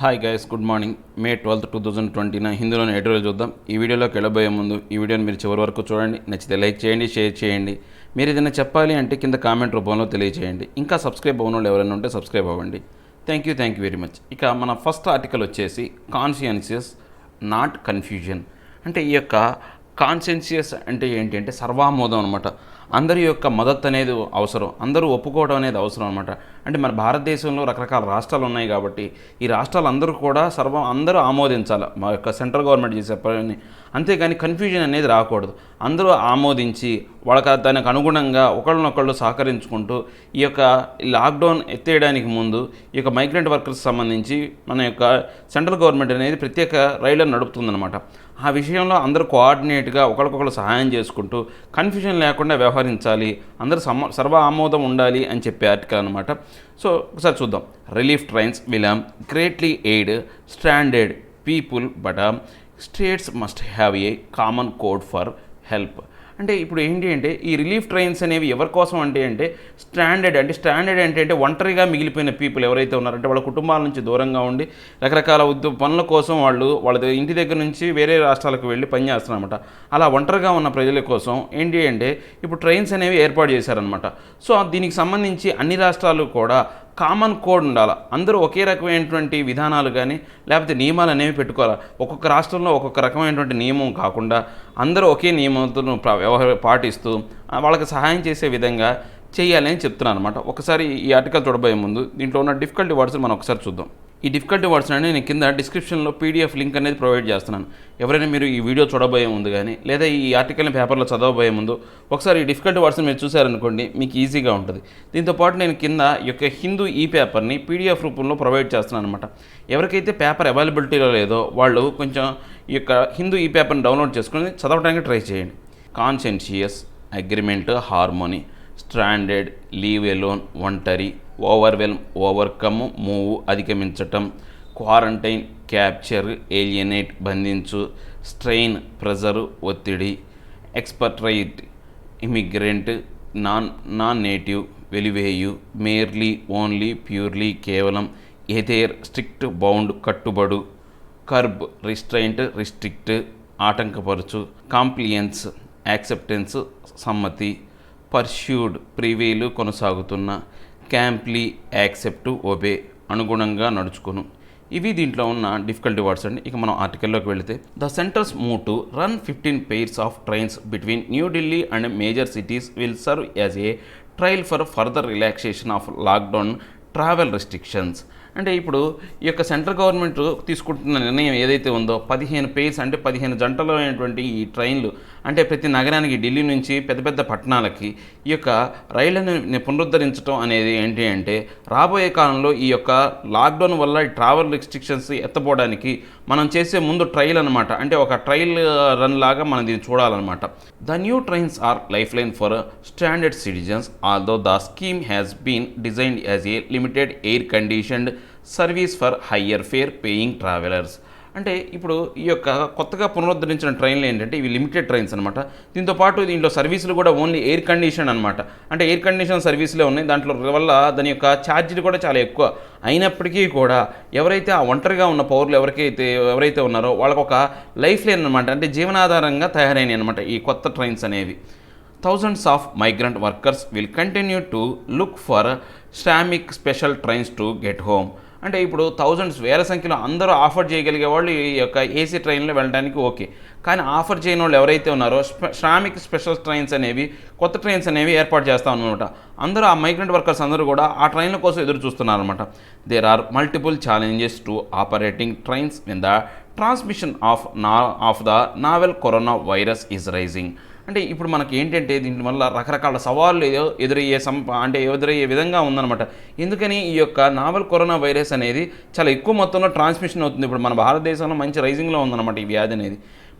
Hi guys, good morning. May 12, 2020 హిందీలోని editorial చూద్దాం. ఈ వీడియోలోకి వెళ్ళబోయే ముందు ఈ వీడియోని మీరు చివరి వరకు చూడండి. నచ్చితే లైక్ చేయండి, షేర్ చేయండి. మీరు ఏదైనా చెప్పాలి అంటే కింద కామెంట్ రూపంలో తెలియజేయండి. ఇంకా సబ్స్క్రైబ్ అవ్వని వాళ్ళు ఎవరైనా ఉంటే సబ్స్క్రైబ్ అవ్వండి. Thank you very much. ఇక మన ఫస్ట్ ఆర్టికల్ వచ్చేసి కాన్షియన్షియస్ నాట్ కన్ఫ్యూజన్. అంటే ఈ యొక్క కాన్షియన్షియస్ అంటే ఏంటి అంటే సర్వామోదం అనమాట. అందరి యొక్క మద్దతు అనేది అవసరం, అందరూ ఒప్పుకోవడం అనేది అవసరం అనమాట. అంటే మన భారతదేశంలో రకరకాల రాష్ట్రాలు ఉన్నాయి కాబట్టి ఈ రాష్ట్రాలు అందరూ కూడా అందరూ ఆమోదించాలి మా యొక్క సెంట్రల్ గవర్నమెంట్ చేసే పని. అంతేగాని కన్ఫ్యూజన్ అనేది రాకూడదు. అందరూ ఆమోదించి వాళ్ళకి దానికి అనుగుణంగా ఒకళ్ళనొకళ్ళు సహకరించుకుంటూ ఈ యొక్క లాక్డౌన్ ఎత్తేయడానికి ముందు ఈ యొక్క మైగ్రెంట్ వర్కర్స్ సంబంధించి మన యొక్క సెంట్రల్ గవర్నమెంట్ అనేది ప్రత్యేక రైళ్లను నడుపుతుందన్నమాట. ఆ విషయంలో అందరూ కోఆర్డినేట్గా ఒకరికొకరు సహాయం చేసుకుంటూ కన్ఫ్యూజన్ లేకుండా వ్యవహరించాలి, అందరూ సర్వ ఆమోదం ఉండాలి అని చెప్పే ఆర్టికల్ అనమాట. సో ఒకసారి చూద్దాం. Relief trains will greatly aid stranded people but states must have a common code for help. అంటే ఇప్పుడు ఏంటి అంటే ఈ రిలీఫ్ ట్రైన్స్ అనేవి ఎవరి కోసం అంటే స్టాండర్డ్ అంటే ఒంటరిగా మిగిలిపోయిన పీపుల్ ఎవరైతే ఉన్నారంటే వాళ్ళ కుటుంబాల నుంచి దూరంగా ఉండి రకరకాల పనుల కోసం వాళ్ళ ఇంటి దగ్గర నుంచి వేరే రాష్ట్రాలకు వెళ్ళి పనిచేస్తున్నారన్నమాట. అలా ఒంటరిగా ఉన్న ప్రజల కోసం ఏంటి అంటే ఇప్పుడు ట్రైన్స్ అనేవి ఏర్పాటు చేశారనమాట. సో దీనికి సంబంధించి అన్ని రాష్ట్రాలు కూడా కామన్ కోడ్ ఉండాలి. అందరూ ఒకే రకమైనటువంటి విధానాలు కానీ లేకపోతే నియమాలు అనేవి పెట్టుకోవాలి. ఒక్కొక్క రాష్ట్రంలో ఒక్కొక్క రకమైనటువంటి నియమం కాకుండా అందరూ ఒకే నియమాలను పాటిస్తూ వాళ్ళకి సహాయం చేసే విధంగా చేయాలని చెప్తున్నాను అనమాట. ఒకసారి ఈ ఆర్టికల్ చూడబోయే ముందు దీంట్లో ఉన్న డిఫికల్టీ వర్డ్స్ మనం ఒకసారి చూద్దాం. ఈ డిఫికల్టీ వర్డ్స్ అనేది నేను కింద డిస్క్రిప్షన్లో పీడిఎఫ్ లింక్ అనేది ప్రొవైడ్ చేస్తున్నాను. ఎవరైనా మీరు ఈ వీడియో చూడబోయే ముందు కానీ లేదా ఈ ఆర్టికల్ని పేపర్లో చదవబోయే ముందు ఒకసారి ఈ డిఫికల్టీ వర్డ్స్ని మీరు చూసారనుకోండి, మీకు ఈజీగా ఉంటుంది. దీంతోపాటు నేను కింద ఈ యొక్క హిందూ ఈ పేపర్ని పీడిఎఫ్ రూపంలో ప్రొవైడ్ చేస్తున్నాను అనమాట. ఎవరికైతే పేపర్ అవైలబిలిటీలో లేదో వాళ్ళు కొంచెం ఈ యొక్క హిందూ ఈ పేపర్ని డౌన్లోడ్ చేసుకొని చదవడానికి ట్రై చేయండి. Conscientious, agreement, harmony, stranded, leave alone, ఒంటరి, ఓవర్వెల్మ్, ఓవర్కమ్, మూవ్, అధిగమించటం, క్వారంటైన్, క్యాప్చర్, ఏలియనేట్, బంధించు, స్ట్రెయిన్, ప్రెజరు, ఒత్తిడి, ఎక్స్పర్ట్రైట్, ఇమిగ్రెంట్, నాన్ నేటివ్, వెలివేయు, మేర్లీ, ఓన్లీ, ప్యూర్లీ, కేవలం, ఎథేర్, స్ట్రిక్ట్, బౌండ్, కట్టుబడు, కర్బ్, రిస్ట్రైంట్, రిస్ట్రిక్ట్, ఆటంకపరచు, కాంప్లియన్స్, యాక్సెప్టెన్స్, సమ్మతి, పర్ష్యూడ్, ప్రివేలు, కొనసాగుతున్న, క్యాంప్లీ, యాక్సెప్ట్, ఒబే, అనుగుణంగా నడుచుకును. ఇవి దీంట్లో ఉన్న డిఫికల్టీ వర్డ్స్ అండి. ఇక మనం ఆర్టికల్లోకి వెళితే the centres move to run 15 pairs of trains between New Delhi and major cities will serve as a trial for further relaxation of lockdown travel restrictions. అంటే ఇప్పుడు ఈ యొక్క సెంట్రల్ గవర్నమెంట్ తీసుకుంటున్న నిర్ణయం ఏదైతే ఉందో 15 pairs అంటే 15 జంటలు అయినటువంటి ఈ ట్రైన్లు అంటే ప్రతి నగరానికి ఢిల్లీ నుంచి పెద్ద పెద్ద పట్టణాలకి ఈ యొక్క రైళ్లను పునరుద్ధరించడం అనేది ఏంటి అంటే రాబోయే కాలంలో ఈ యొక్క లాక్డౌన్ వల్ల ఈ ట్రావెల్ రెస్ట్రిక్షన్స్ ఎత్తపోవడానికి మనం చేసే ముందు ట్రయల్ అనమాట. అంటే ఒక ట్రయల్ రన్ లాగా మనం దీన్ని చూడాలన్నమాట. The new trains are life line for standard citizens although the scheme has been designed as a limited air conditioned service for higher fare paying travellers. అంటే ఇప్పుడు ఈ యొక్క కొత్తగా పునరుద్ధరించిన ట్రైన్లు ఏంటంటే ఇవి లిమిటెడ్ ట్రైన్స్ అనమాట. దీంతోపాటు దీంట్లో సర్వీసులు కూడా ఓన్లీ ఎయిర్ కండిషన్ అనమాట. అంటే ఎయిర్ కండిషన్ సర్వీసులే ఉన్నాయి. దాంట్లో వల్ల దాని యొక్క ఛార్జీలు కూడా చాలా ఎక్కువ అయినప్పటికీ కూడా ఎవరైతే ఆ ఒంటరిగా ఉన్న పౌరులు ఎవరైతే ఉన్నారో వాళ్ళకు ఒక లైఫ్ లైన్ అనమాట, అంటే జీవనాధారంగా తయారైనాయి అనమాట ఈ కొత్త ట్రైన్స్ అనేవి. Thousands of migrant workers will continue to look for Shramik special trains to get home. అంటే ఇప్పుడు వేల సంఖ్యలో అందరూ ఆఫర్ చేయగలిగే వాళ్ళు ఈ యొక్క ఏసీ ట్రైన్లో వెళ్ళడానికి ఓకే, కానీ ఆఫర్ చేయని వాళ్ళు ఎవరైతే ఉన్నారో శ్రామిక్ స్పెషల్ ట్రైన్స్ అనేవి కొత్త ట్రైన్స్ అనేవి ఏర్పాటు చేస్తాం అనమాట. అందరూ ఆ మైగ్రెంట్ వర్కర్స్ అందరూ కూడా ఆ ట్రైన్ల కోసం ఎదురు చూస్తున్నారు అనమాట. There are multiple challenges to operating trains in the transmission of the novel corona virus is rising. అంటే ఇప్పుడు మనకి ఏంటంటే దీనివల్ల రకరకాల సవాళ్ళు ఎదురయ్యే విధంగా ఉందన్నమాట. ఎందుకని ఈ యొక్క నావెల్ కరోనా వైరస్ అనేది చాలా ఎక్కువ మొత్తంలో ట్రాన్స్మిషన్ అవుతుంది. ఇప్పుడు మన భారతదేశంలో మంచి రైజింగ్లో ఉందన్నమాట ఈ వ్యాధి అనేది.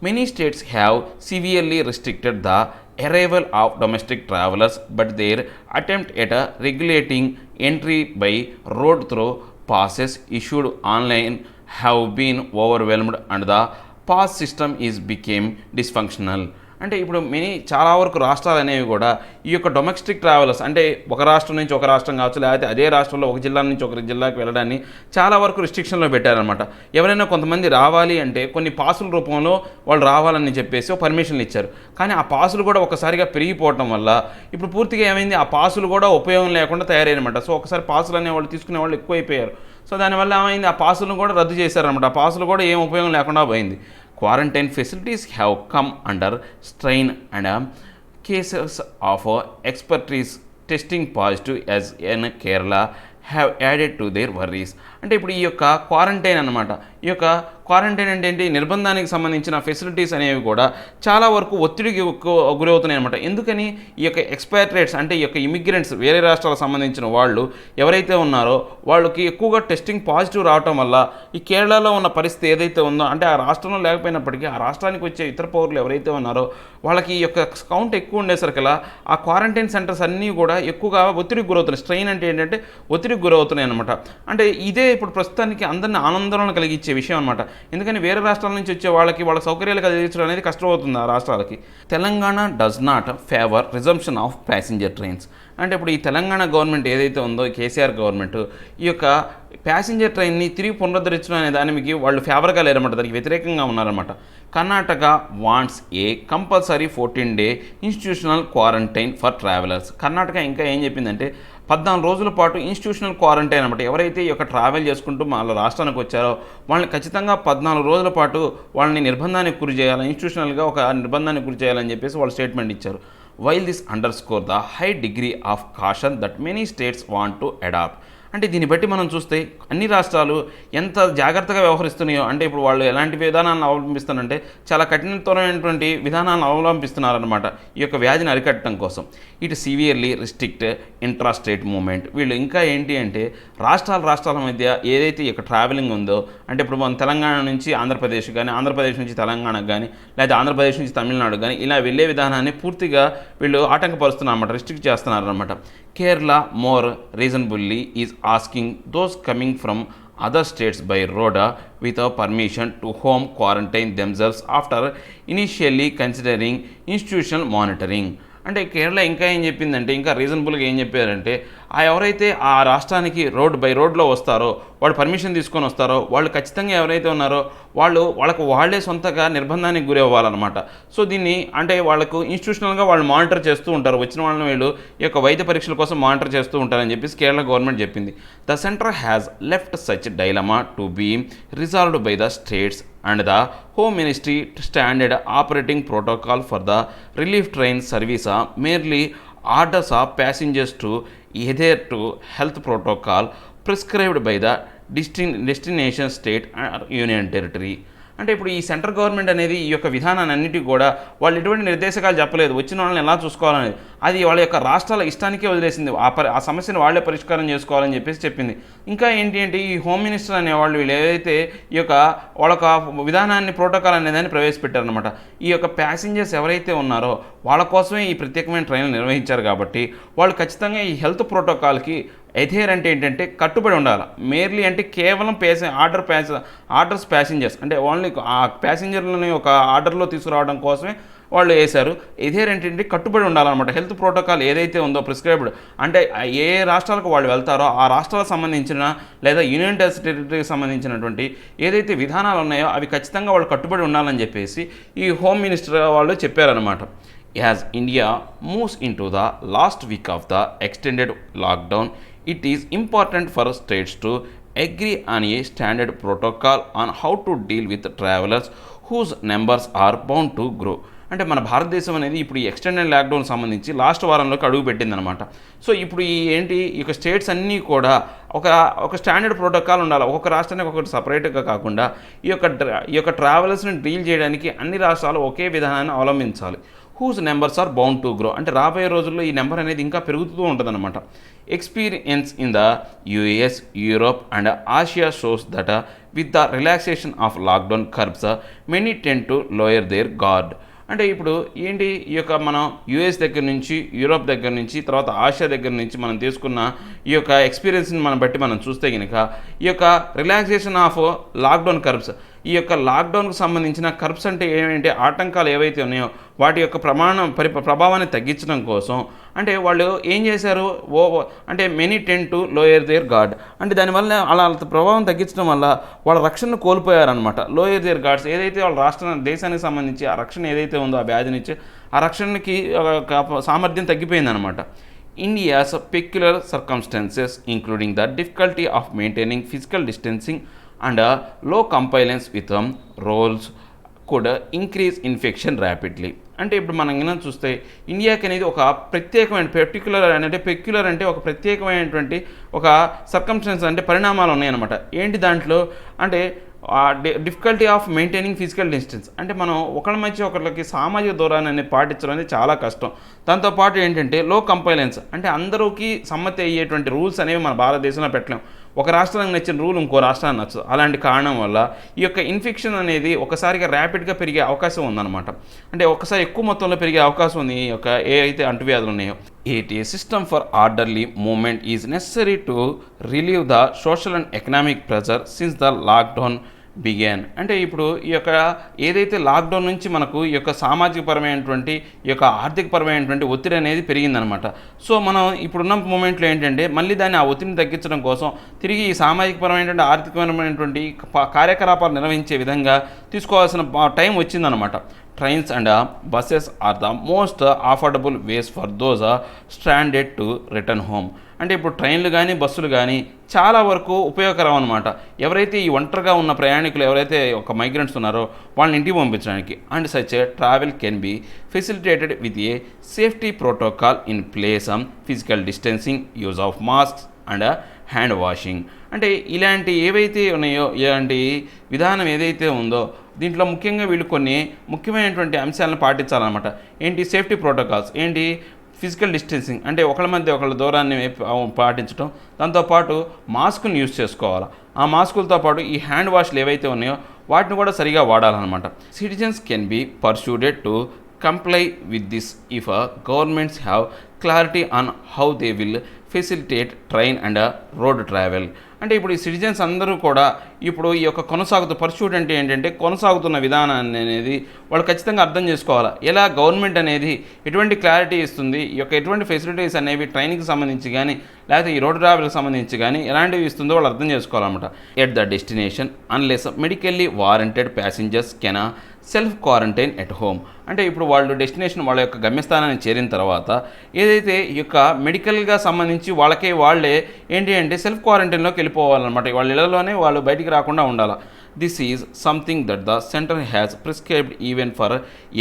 Many states have severely restricted the arrival of domestic travellers but there attempt at regulating entry by road through passes issued online have been overwhelmed and the pass system is became dysfunctional. అంటే ఇప్పుడు చాలా వరకు రాష్ట్రాలు అనేవి కూడా ఈ యొక్క domestic travellers అంటే ఒక రాష్ట్రం నుంచి ఒక రాష్ట్రం కావచ్చు, లేకపోతే అదే రాష్ట్రంలో ఒక జిల్లా నుంచి ఒక జిల్లాకి వెళ్ళడాన్ని చాలా వరకు రిస్ట్రిక్షన్లో పెట్టారనమాట. ఎవరైనా కొంతమంది రావాలి అంటే కొన్ని పాసుల రూపంలో వాళ్ళు రావాలని చెప్పేసి పర్మిషన్లు ఇచ్చారు. కానీ ఆ పాసులు కూడా ఒకసారిగా పెరిగిపోవడం వల్ల ఇప్పుడు పూర్తిగా ఏమైంది, ఆ పాసులు కూడా ఉపయోగం లేకుండా తయారయ్యారనమాట. సో ఒకసారి పాసులు అనేవాళ్ళు తీసుకునే వాళ్ళు ఎక్కువైపోయారు. సో దానివల్ల ఏమైంది, ఆ పాసులను కూడా రద్దు చేశారనమాట. ఆ పాసులు కూడా ఏం ఉపయోగం లేకుండా పోయింది. Quarantine facilities have come under strain and cases of expertise testing positive as in Kerala have added to their worries. అంటే ఇప్పుడు ఈ యొక్క క్వారంటైన్ అనమాట. ఈ యొక్క క్వారంటైన్ అంటే ఏంటి, నిర్బంధానికి సంబంధించిన ఫెసిలిటీస్ అనేవి కూడా చాలా వరకు ఒత్తిడికి గురవుతున్నాయి అనమాట. ఎందుకని, ఈ యొక్క ఎక్స్పాట్రియేట్స్ అంటే ఈ యొక్క ఇమిగ్రెంట్స్ వేరే రాష్ట్రాలకు సంబంధించిన వాళ్ళు ఎవరైతే ఉన్నారో వాళ్ళకి ఎక్కువగా టెస్టింగ్ పాజిటివ్ రావటం వల్ల ఈ కేరళలో ఉన్న పరిస్థితి ఏదైతే ఉందో, అంటే ఆ రాష్ట్రంలో లేకపోయినప్పటికీ ఆ రాష్ట్రానికి వచ్చే ఇతర పౌరులు ఎవరైతే ఉన్నారో వాళ్ళకి ఈ యొక్క కౌంట్ ఎక్కువ ఉండేసరికలా ఆ క్వారంటైన్ సెంటర్స్ అన్నీ కూడా ఎక్కువగా ఒత్తిడికి గురవుతున్నాయి. స్ట్రెయిన్ అంటే ఏంటంటే ఒత్తిడికి గురవుతున్నాయి అనమాట. అంటే ఇదే ఇప్పుడు ప్రస్తుతానికి అందరినీ ఆనందోళన కలిగించే విషయం అనమాట. ఎందుకని వేరే రాష్ట్రాల నుంచి వచ్చే వాళ్ళ సౌకర్యాలు కలిగించడం అనేది కష్టమవుతుంది ఆ రాష్ట్రాలకి. Telangana does not favour resumption off passenger trains. అంటే ఇప్పుడు ఈ తెలంగాణ గవర్నమెంట్ ఏదైతే ఉందో, కేసీఆర్ గవర్నమెంట్ ఈ యొక్క ప్యాసింజర్ ట్రైన్ని తిరిగి పునరుద్ధరించడం అనే దానికి వాళ్ళు ఫేవర్గా లేరన్నమాట, దానికి వ్యతిరేకంగా ఉన్నారన్నమాట. Karnataka wants A compulsory 14-day institutional quarantine for travellers. Karnataka ఇంకా ఏం చెప్పిందంటే 14 రోజుల పాటు ఇన్స్టిట్యూషనల్ క్వారంటైన్ అనమాట. ఎవరైతే ఈ యొక్క ట్రావెల్ చేసుకుంటూ వాళ్ళ రాష్ట్రానికి వచ్చారో వాళ్ళని ఖచ్చితంగా 14 రోజుల పాటు వాళ్ళని నిర్బంధానికి గురి చేయాలి, ఇన్స్టిట్యూషనల్గా ఒక నిర్బంధానికి గురి చేయాలని చెప్పేసి వాళ్ళు స్టేట్మెంట్ ఇచ్చారు. While this underscore the high degree of caution that many states want to adopt. అంటే దీన్ని బట్టి మనం చూస్తే అన్ని రాష్ట్రాలు ఎంత జాగ్రత్తగా వ్యవహరిస్తున్నాయో, అంటే ఇప్పుడు వాళ్ళు ఎలాంటి విధానాలను అవలంబిస్తారంటే చాలా కఠినతరమైనటువంటి విధానాలను అవలంబిస్తున్నారన్నమాట ఈ యొక్క వ్యాధిని అరికట్టడం కోసం. ఇటు severely restrict intra state movement. వీళ్ళు ఇంకా ఏంటి అంటే రాష్ట్రాల మధ్య ఏదైతే ఈ యొక్క ట్రావెలింగ్ ఉందో, అంటే ఇప్పుడు మనం తెలంగాణ నుంచి ఆంధ్రప్రదేశ్ కానీ, ఆంధ్రప్రదేశ్ నుంచి తెలంగాణకు కానీ, లేదా ఆంధ్రప్రదేశ్ నుంచి తమిళనాడు కానీ ఇలా వెళ్ళే విధానాన్ని పూర్తిగా వీళ్ళు ఆటంకపరుస్తున్నారన్నమాట, రిస్ట్రిక్ట్ చేస్తున్నారన్నమాట. Kerala more reasonably is asking those coming from other states by road without permission to home quarantine themselves after initially considering institutional monitoring. అంటే కేరళ ఇంకా ఏం చెప్పిందంటే, ఇంకా రీజనబుల్గా ఏం చెప్పారంటే, ఎవరైతే ఆ రాష్ట్రానికి రోడ్లో వస్తారో, వాళ్ళు పర్మిషన్ తీసుకొని వస్తారో వాళ్ళు ఖచ్చితంగా ఎవరైతే ఉన్నారో వాళ్ళే సొంతగా నిర్బంధానికి గురి అవ్వాలన్నమాట. సో దీన్ని అంటే వాళ్ళకు ఇన్స్టిట్యూషనల్గా వాళ్ళు మానిటర్ చేస్తూ ఉంటారు, వచ్చిన వాళ్ళని వీళ్ళు ఈ యొక్క వైద్య పరీక్షల కోసం మానిటర్ చేస్తూ ఉంటారని చెప్పేసి కేరళ గవర్నమెంట్ చెప్పింది. The centre has left such dilemma to be resolved by the states and the Home Ministry standard operating protocol for the relief train service merely orders of passengers to adhere to health protocol prescribed by the destination state or union territory. అంటే ఇప్పుడు ఈ central government అనేది ఈ యొక్క విధానాన్ని అన్నిటికీ కూడా వాళ్ళు ఎటువంటి నిర్దేశకాలు చెప్పలేదు, వచ్చిన వాళ్ళని ఎలా చూసుకోవాలనేది అది వాళ్ళ యొక్క రాష్ట్రాల ఇష్టానికే వదిలేసింది. ఆ సమస్యను వాళ్ళే పరిష్కారం చేసుకోవాలని చెప్పేసి చెప్పింది. ఇంకా ఏంటి అంటే ఈ హోమ్ మినిస్టర్ అనేవాళ్ళు వీళ్ళు ఏదైతే ఈ యొక్క వాళ్ళొక విధానాన్ని ప్రోటోకాల్ అనేదాన్ని ప్రవేశపెట్టారనమాట. ఈ యొక్క ప్యాసింజర్స్ ఎవరైతే ఉన్నారో వాళ్ళ కోసమే ఈ ప్రత్యేకమైన ట్రైన్లు నిర్వహించారు కాబట్టి వాళ్ళు ఖచ్చితంగా ఈ హెల్త్ ప్రోటోకాల్కి ఎథేర్ అంటే ఏంటంటే కట్టుబడి ఉండాలి. మేర్లీ అంటే కేవలం ఆర్డర్స్ ప్యాసింజర్స్ అంటే ఓన్లీ ఆ ప్యాసింజర్లని ఒక ఆర్డర్లో తీసుకురావడం కోసమే వాళ్ళు వేశారు. ఎథేర్ ఏంటంటే కట్టుబడి ఉండాలన్నమాట. హెల్త్ ప్రోటోకాల్ ఏదైతే ఉందో ప్రిస్క్రైబ్డ్ అంటే ఏ రాష్ట్రాలకు వాళ్ళు వెళ్తారో ఆ రాష్ట్రాలకు సంబంధించిన లేదా యూనియన్ టెరిటరీకి సంబంధించినటువంటి ఏదైతే విధానాలు ఉన్నాయో అవి ఖచ్చితంగా వాళ్ళు కట్టుబడి ఉండాలని చెప్పేసి ఈ హోమ్ మినిస్టర్ వాళ్ళు చెప్పారనమాట. As India moves into the last week of the extended lockdown, it is important for states to agree on a standard protocol on how to deal with travelers whose numbers are bound to grow. అంటే మన భారతదేశం అనేది ఇప్పుడు ఈ extended lockdown సంబంధించి last వారంలోకి అడుగు పెట్టిందనమాట. So ఇప్పుడు ఈ యొక్క స్టేట్స్ అన్నీ కూడా ఒక స్టాండర్డ్ ప్రోటోకాల్ ఉండాలి. ఒక్కొక్క రాష్ట్రానికి ఒకటి సపరేట్గా కాకుండా ఈ యొక్క ట్రావెలర్స్ని డీల్ చేయడానికి అన్ని రాష్ట్రాలు ఒకే విధానాన్ని అవలంబించాలి. Whose numbers are bound to grow అంటే రాబోయే రోజుల్లో ఈ నెంబర్ అనేది ఇంకా పెరుగుతూ ఉంటుందన్నమాట. Experience in the US, Europe and Asia shows that with the relaxation of lockdown curbs many tend to lower their guard. అంటే ఇప్పుడు ఏంటి ఈ యొక్క మనం యూఎస్ దగ్గర నుంచి, యూరోప్ దగ్గర నుంచి, తర్వాత ఆసియా దగ్గర నుంచి మనం తీసుకున్న ఈ యొక్క ఎక్స్పీరియన్స్ని మనం బట్టి మనం చూస్తే కనుక ఈ యొక్క రిలాక్సేషన్ ఆఫ్ లాక్డౌన్ కర్బ్స్ ఈ యొక్క లాక్డౌన్కు సంబంధించిన కర్బ్స్ అంటే ఏంటంటే ఆటంకాలు ఏవైతే ఉన్నాయో వాటి యొక్క ప్రభావాన్ని తగ్గించడం కోసం అంటే వాళ్ళు ఏం చేశారు, అంటే many tend to lower their guard, అంటే దానివల్ల అలా ప్రభావం తగ్గించడం వల్ల వాళ్ళ రక్షణను కోల్పోయారనమాట. లోయర్ దేర్ గార్డ్స్ ఏదైతే వాళ్ళ దేశానికి సంబంధించి ఆ రక్షణ ఏదైతే ఉందో ఆ వ్యాధి నుంచి ఆ రక్షణకి సామర్థ్యం తగ్గిపోయిందనమాట. India's peculiar circumstances, including the difficulty of maintaining physical distancing and low compliance with rules, could increase infection rapidly. అంటే ఇప్పుడు మనం ఏమైనా చూస్తే ఇండియాకి అనేది ఒక ప్రత్యేకమైన పెక్యులర్ అంటే ఒక ప్రత్యేకమైనటువంటి ఒక సర్కమ్స్టెన్స్ అంటే పరిణామాలు ఉన్నాయన్నమాట. ఏంటి దాంట్లో అంటే difficulty of maintaining physical distance, అంటే మనం ఒకళ్ళ మధ్య ఒకళ్ళకి సామాజిక దూరాన్ని అనేది పాటించడం అనేది చాలా కష్టం. దాంతోపాటు ఏంటంటే లో కంప్లైనెన్స్, అంటే అందరికీ సమ్మతి అయ్యేటువంటి రూల్స్ అనేవి మన భారతదేశంలో పెట్టలేం. ఒక రాష్ట్రానికి నచ్చిన రూల్ ఇంకో రాష్ట్రానికి నచ్చదు. అలాంటి కారణం వల్ల ఈ యొక్క ఇన్ఫెక్షన్ అనేది ఒకసారిగా ర్యాపిడ్గా పెరిగే అవకాశం ఉందన్నమాట. అంటే ఒకసారి ఎక్కువ మొత్తంలో పెరిగే అవకాశం ఉంది ఈ యొక్క ఏ అయితే అంటువ్యాధులు ఉన్నాయో. A system for orderly movement is necessary to relieve the social and economic pressure since the lockdown began. అంటే ఇప్పుడు ఈ యొక్క ఏదైతే లాక్డౌన్ నుంచి మనకు ఈ యొక్క సామాజికపరమైనటువంటి ఈ యొక్క ఆర్థికపరమైనటువంటి ఒత్తిడి అనేది పెరిగిందనమాట. సో మనం ఇప్పుడున్న మూమెంట్లో ఏంటంటే మళ్ళీ దాన్ని ఆ ఒత్తిడిని తగ్గించడం కోసం తిరిగి ఈ సామాజికపరమైనటువంటి ఆర్థికపరమైనటువంటి కార్యకలాపాలు నిర్వహించే విధంగా తీసుకోవాల్సిన టైం వచ్చిందనమాట. Trains and buses are the most affordable ways for those stranded to return home. అంటే ఇప్పుడు ట్రైన్లు కానీ బస్సులు కానీ చాలా వరకు ఉపయోగకరం అనమాట. ఎవరైతే ఈ ఒంటరిగా ఉన్న ప్రయాణికులు ఎవరైతే ఒక మైగ్రెంట్స్ ఉన్నారో వాళ్ళని ఇంటికి పంపించడానికి. And such travel can be facilitated with a safety protocol in place, physical distancing, use of masks and hand washing. అంటే ఇలాంటి ఏవైతే ఉన్నాయో ఇలాంటి విధానం ఏదైతే ఉందో దీంట్లో ముఖ్యంగా వీళ్ళు కొన్ని ముఖ్యమైనటువంటి అంశాలను పాటించాలన్నమాట. ఏంటి సేఫ్టీ ప్రోటోకాల్స్, ఏంటి ఫిజికల్ డిస్టెన్సింగ్, అంటే ఒకళ్ళ మధ్య ఒకళ్ళ దూరాన్ని పాటించడం, దాంతోపాటు మాస్క్ని యూజ్ చేసుకోవాలి. ఆ మాస్కులతో పాటు ఈ హ్యాండ్ వాష్లు ఏవైతే ఉన్నాయో వాటిని కూడా సరిగా వాడాలన్నమాట. Citizens can be persuaded to comply with this if governments have clarity on how they will facilitate train and road travel. అంటే ఇప్పుడు ఈ సిటిజన్స్ అందరూ కూడా ఇప్పుడు ఈ యొక్క పర్సూట్ అంటే ఏంటంటే కొనసాగుతున్న విధానాన్ని అనేది వాళ్ళు ఖచ్చితంగా అర్థం చేసుకోవాలి. ఎలా గవర్నమెంట్ అనేది ఎటువంటి క్లారిటీ ఇస్తుంది, ఈ యొక్క ఎటువంటి ఫెసిలిటీస్ అనేవి ట్రైన్కి సంబంధించి కానీ లేకపోతే ఈ రోడ్ ట్రావెల్కి సంబంధించి కానీ ఎలాంటివి ఇస్తుందో వాళ్ళు అర్థం చేసుకోవాలన్నమాట. At the destination unless medically warranted passengers can self quarantine at home. అంటే ఇప్పుడు వాళ్ళు డెస్టినేషన్ వాళ్ళ యొక్క గమ్యస్థానాన్ని చేరిన తర్వాత ఏదైతే ఈ యొక్క మెడికల్గా సంబంధించి వాళ్ళే ఏంటి అంటే సెల్ఫ్ క్వారంటైన్లోకి వెళ్ళిపోవాలన్నమాట. వాళ్ళ ఇళ్లలోనే వాళ్ళు బయటికి రాకుండా ఉండాలి. This is something that the centre has prescribed even for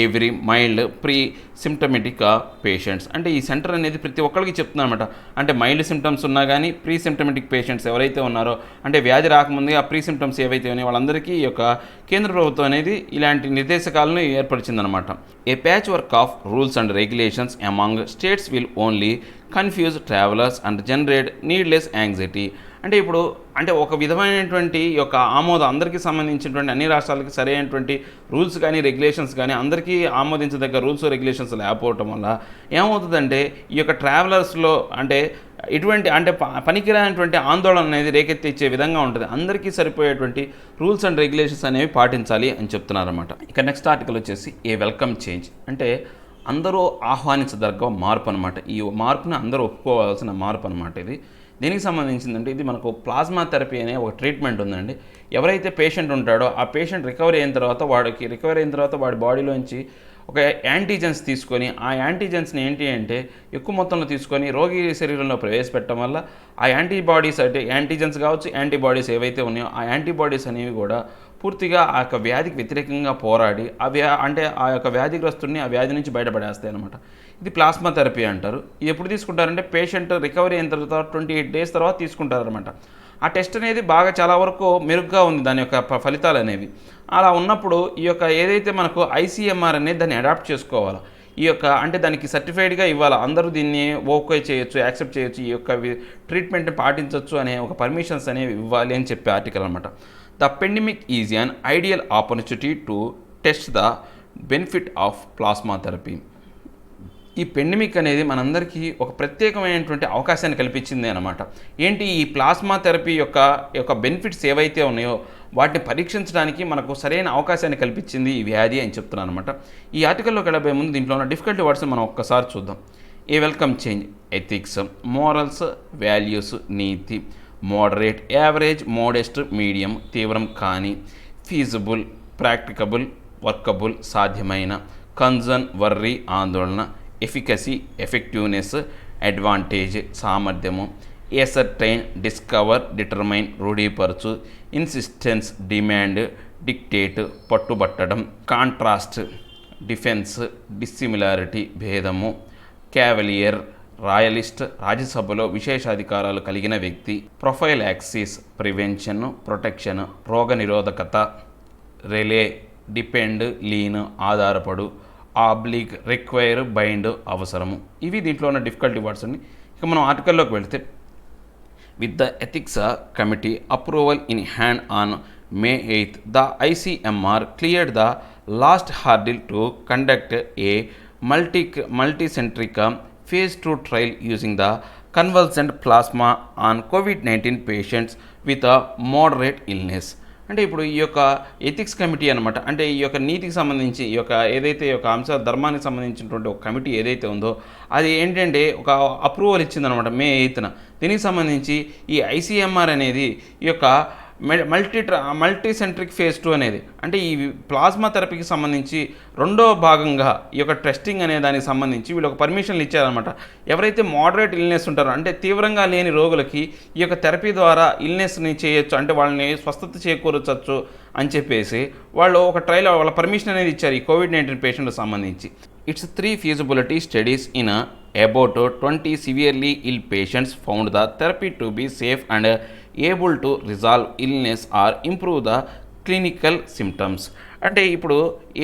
every mild presymptomatic patients. అంటే ఈ సెంటర్ అనేది ప్రతి ఒక్కరికి చెప్తుందన్నమాట. అంటే మైల్డ్ సిమ్టమ్స్ ఉన్నా కానీ ప్రీ సిమ్టమెటిక్ పేషెంట్స్ ఎవరైతే ఉన్నారో అంటే వ్యాధి రాకముందే ఆ ప్రీ సిమ్టమ్స్ ఏవైతే ఉన్నాయో వాళ్ళందరికీ ఈ యొక్క కేంద్ర ప్రభుత్వం అనేది ఇలాంటి నిర్దేశకాలను ఏర్పరిచిందనమాట. A patchwork of rules and regulations among states will only confuse travellers and generate needless anxiety. అంటే ఇప్పుడు అంటే ఒక విధమైనటువంటి యొక్క ఆమోదం అందరికీ సంబంధించినటువంటి అన్ని రాష్ట్రాలకి సరైనటువంటి రూల్స్ కానీ రెగ్యులేషన్స్ కానీ అందరికీ ఆమోదించదగ్గ రూల్స్ రెగ్యులేషన్స్ లేకపోవటం వల్ల ఏమవుతుందంటే ఈ యొక్క ట్రావెలర్స్లో అంటే ఇటువంటి అంటే పనికిరానటువంటి ఆందోళన అనేది రేకెత్తిచ్చే విధంగా ఉంటుంది. అందరికీ సరిపోయేటువంటి రూల్స్ అండ్ రెగ్యులేషన్స్ అనేవి పాటించాలి అని చెప్తున్నారన్నమాట. ఇక నెక్స్ట్ ఆర్టికల్ వచ్చేసి ఏ వెల్కమ్ చేంజ్, అంటే అందరూ ఆహ్వానించదగ్గ మార్పు అనమాట. ఈ మార్పుని అందరూ ఒప్పుకోవాల్సిన మార్పు అనమాట. ఇది దీనికి సంబంధించిందంటే ఇది మనకు ప్లాస్మా థెరపీ అనే ఒక ట్రీట్మెంట్ ఉందండి. ఎవరైతే పేషెంట్ ఉంటాడో ఆ పేషెంట్ రికవరీ అయిన తర్వాత వాడి బాడీలోంచి ఒక యాంటీజెన్స్ తీసుకొని ఆ యాంటీజెన్స్ని ఏంటి అంటే ఎక్కువ మొత్తంలో తీసుకొని రోగి శరీరంలో ప్రవేశపెట్టడం వల్ల ఆ యాంటీబాడీస్ అంటే యాంటీజెన్స్ కావచ్చు యాంటీబాడీస్ ఏవైతే ఉన్నాయో ఆ యాంటీబాడీస్ అనేవి కూడా పూర్తిగా ఆ యొక్క వ్యాధికి వ్యతిరేకంగా పోరాడి అంటే ఆ యొక్క వ్యాధిగ్రస్తుడిని ఆ వ్యాధి నుంచి బయటపడేస్తాయి అనమాట. ఇది ప్లాస్మా థెరపీ అంటారు. ఇది ఎప్పుడు తీసుకుంటారంటే పేషెంట్ రికవరీ అయిన తర్వాత 28 days తర్వాత తీసుకుంటారనమాట. ఆ టెస్ట్ అనేది బాగా చాలా వరకు మెరుగ్గా ఉంది దాని యొక్క ఫలితాలు అనేవి. అలా ఉన్నప్పుడు ఈ యొక్క ఏదైతే మనకు ఐసీఎంఆర్ అనేది దాన్ని అడాప్ట్ చేసుకోవాలి. ఈ యొక్క అంటే దానికి సర్టిఫైడ్గా ఇవ్వాలి. అందరూ దీన్ని ఓకే చేయొచ్చు, యాక్సెప్ట్ చేయొచ్చు, ఈ యొక్క ట్రీట్మెంట్ని పాటించవచ్చు అనే ఒక పర్మిషన్స్ అనేవి ఇవ్వాలి అని చెప్పే ఆర్టికల్ అనమాట. The pandemic is an ideal opportunity to test the benefit of plasma therapy. ఈ పెండమిక్ అనేది మనందరికీ ఒక ప్రత్యేకమైనటువంటి అవకాశాన్ని కల్పించింది అనమాట. ఏంటి ఈ ప్లాస్మా థెరపీ యొక్క బెనిఫిట్స్ ఏవైతే ఉన్నాయో వాటిని పరీక్షించడానికి మనకు సరైన అవకాశాన్ని కల్పించింది ఈ వ్యాధి అని చెప్తున్నాను అనమాట. ఈ ఆర్టికల్లోకి వెళ్ళబోయే ముందు దీంట్లో ఉన్న డిఫికల్టీ వర్డ్స్ని మనం ఒక్కసారి చూద్దాం. A welcome change, ethics, morals, values, నీతి, మోడరేట్, యావరేజ్, మోడెస్ట్, మీడియం, తీవ్రం కాని, ఫీజిబుల్, ప్రాక్టికబుల్, వర్కబుల్, సాధ్యమైన, కన్సర్న్, వర్రీ, ఆందోళన, ఎఫికసీ, ఎఫెక్టివ్నెస్, అడ్వాంటేజ్, సామర్థ్యము, ఎసర్టైన్, డిస్కవర్, డిటర్మైన్, రూఢీపరచు, ఇన్సిస్టెన్స్, డిమాండ్, డిక్టేట్, పట్టుబట్టడం, కాంట్రాస్ట్, డిఫెన్స్, డిస్సిమిలారిటీ, భేదము, క్యావలియర్, రాయలిస్ట్, రాజ్యసభలో విశేషాధికారాలు కలిగిన వ్యక్తి, ప్రొఫైల్ యాక్సిస్, ప్రివెన్షన్, ప్రొటెక్షన్, రోగనిరోధకత, రిలే, డిపెండ్, లీన్, ఆధారపడు, ఆబ్లిక్, రిక్వైర్, బైండ్, అవసరము. ఇవి దీంట్లో ఉన్న డిఫికల్టీ వర్డ్స్ అండి. ఇక మనం ఆర్టికల్లోకి వెళితే, with the ethics committee approval in hand on May 8th, the ICMR cleared the last hurdle to conduct a multicentric phase 2 trial using the convalescent plasma on COVID-19 patients with a moderate illness. అంటే ఇప్పుడు ఈ యొక్క ethics committee అనమాట, అంటే ఈ యొక్క నీతికి సంబంధించి ఈ యొక్క ఏదైతే ఈ యొక్క అంశ ధర్మానికి సంబంధించినటువంటి ఒక కమిటీ ఏదైతే ఉందో అది ఏంటంటే ఒక అప్రూవల్ ఇచ్చిందనమాట May 8th. దీనికి సంబంధించి ఈ ICMR అనేది ఈ యొక్క మల్టీసెంట్రిక్ ఫేజ్ 2 అనేది అంటే ఈ ప్లాస్మా థెరపీకి సంబంధించి రెండో భాగంగా ఈ యొక్క టెస్టింగ్ అనే దానికి సంబంధించి వీళ్ళు ఒక పర్మిషన్లు ఇచ్చారనమాట. ఎవరైతే మోడరేట్ ఇల్నెస్ ఉంటారో అంటే తీవ్రంగా లేని రోగులకి ఈ యొక్క థెరపీ ద్వారా ఇల్నెస్ని చేయొచ్చు, అంటే వాళ్ళని స్వస్థత చేకూర్చవచ్చు అని చెప్పేసి వాళ్ళు ఒక ట్రయల్ వాళ్ళ పర్మిషన్ అనేది ఇచ్చారు ఈ COVID-19 పేషెంట్కి సంబంధించి. It's 3 feasibility studies in about 20 severely ill patients found the therapy to be safe and able to resolve illness or improve the clinical symptoms. అంటే ఇప్పుడు